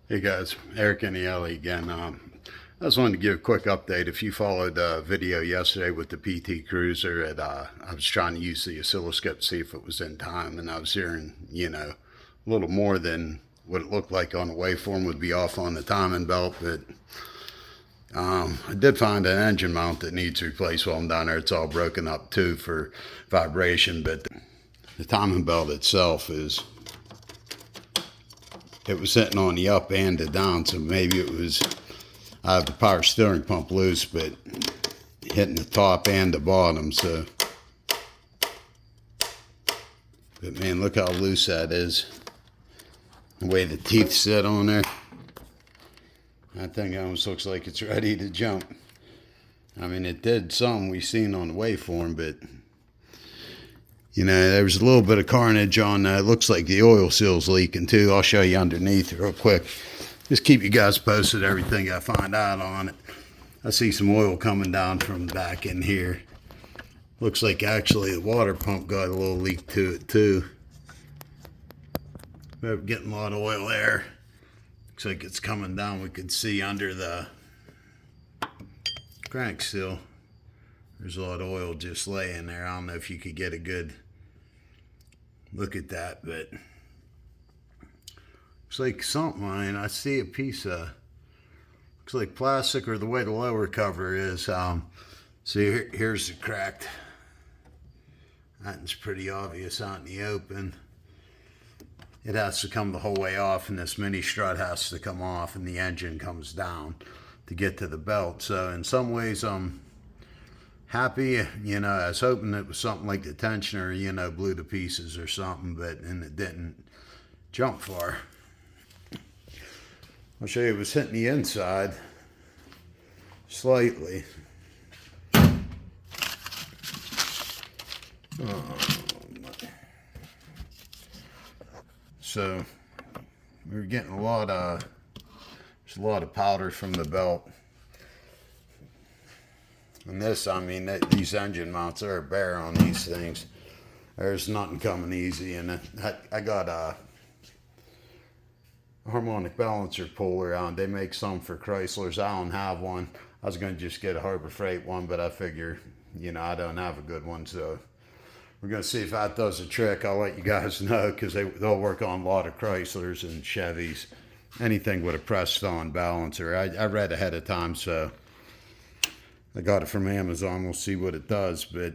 Hey guys, Eric in the alley again. I just wanted to give a quick update. If you followed the video yesterday with the PT Cruiser, I was trying to use the oscilloscope to see if it was in time, and I was hearing, a little more than what it looked like on the waveform would be off on the timing belt. But I did find an engine mount that needs replaced while I'm down there. It's all broken up too for vibration, but the timing belt itself it was sitting on the up and the down, so maybe it was, I have the power steering pump loose, but hitting the top and the bottom. So, but man, look how loose that is. The way the teeth sit on there, that thing almost looks like it's ready to jump. I mean, it did some we seen on the waveform, but there was a little bit of carnage on that. It looks like the oil seal's leaking too. I'll show you underneath real quick. Just keep you guys posted everything I find out on it. I see some oil coming down from back in here. Looks like actually the water pump got a little leak to it too. We're getting a lot of oil there. Looks like it's coming down. We can see under the crank seal. There's a lot of oil just laying there. I don't know if you could get a good look at that, but looks like something. I see a piece of, looks like plastic, or the way the lower cover is. See, here's the cracked. That's pretty obvious out in the open. It has to come the whole way off, and this mini strut has to come off, and the engine comes down to get to the belt. So in some ways, I'm happy. I was hoping it was something like the tensioner, blew to pieces or something, and it didn't jump far. I'll show you, it was hitting the inside slightly. So we were getting a lot of powder from the belt. And this, these engine mounts are bare on these things. There's nothing coming easy. And I got a harmonic balancer puller on. They make some for Chryslers. I don't have one. I was going to just get a Harbor Freight one, but I figure, I don't have a good one. So we're going to see if that does a trick. I'll let you guys know, because they'll work on a lot of Chryslers and Chevys. Anything with a pressed on balancer. I read ahead of time, so I got it from Amazon. We'll see what it does. But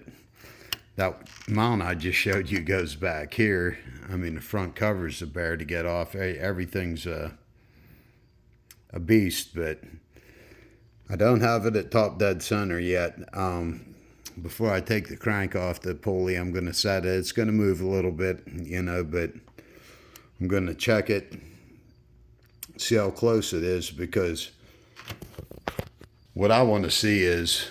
that mount I just showed you goes back here. The front covers are bare to get off. Everything's a beast, but I don't have it at top dead center yet. Before I take the crank off the pulley, I'm going to set it. It's going to move a little bit, but I'm going to check it, see how close it is, because what I want to see is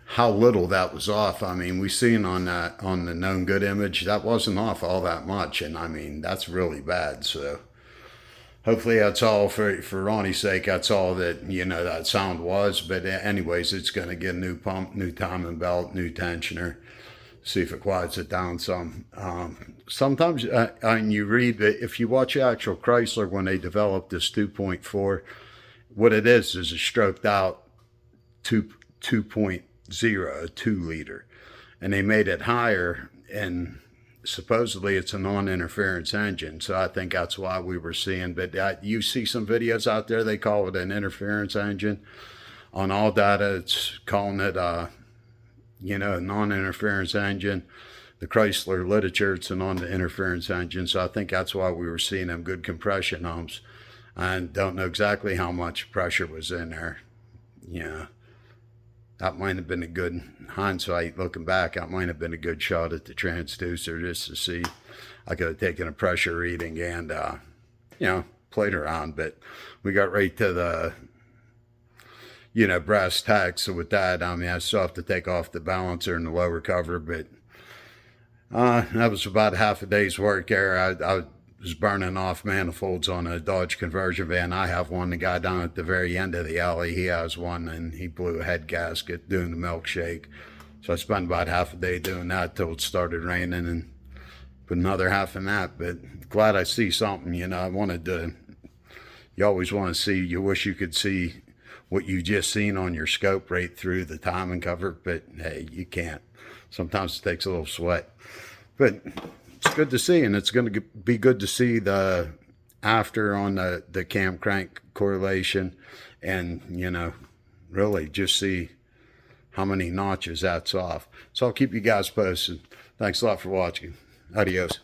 how little that was off. We seen on the known good image, that wasn't off all that much, and that's really bad. So hopefully that's all for Ronnie's sake. That's all that that sound was. But anyways, it's going to get a new pump, new timing belt, new tensioner. See if it quiets it down some. Sometimes you read that if you watch the actual Chrysler when they developed this 2.4, what it is a stroked out 2.0, 2 liter, and they made it higher, and supposedly it's a non-interference engine. So I think that's why we were seeing, but you see some videos out there, they call it an interference engine. On all data, it's calling it a non-interference engine. The Chrysler literature, it's a non-interference engine. So I think that's why we were seeing them good compression ohms. I don't know exactly how much pressure was in there. That might have been a good, hindsight looking back, that might have been a good shot at the transducer just to see. I could have taken a pressure reading and, played around, but we got right to the, brass tacks. So with that, I still have to take off the balancer and the lower cover, but that was about half a day's work there. I was burning off manifolds on a Dodge conversion van. I have one. The guy down at the very end of the alley, he has one, and he blew a head gasket doing the milkshake. So I spent about half a day doing that till it started raining, and put another half in that. But glad I see something. I wanted to you always want to see, you wish you could see what you just seen on your scope right through the timing cover, but hey, you can't. Sometimes it takes a little sweat. But it's good to see, and it's going to be good to see the after on the cam crank correlation, and really just see how many notches that's off. So I'll keep you guys posted. Thanks a lot for watching. Adios.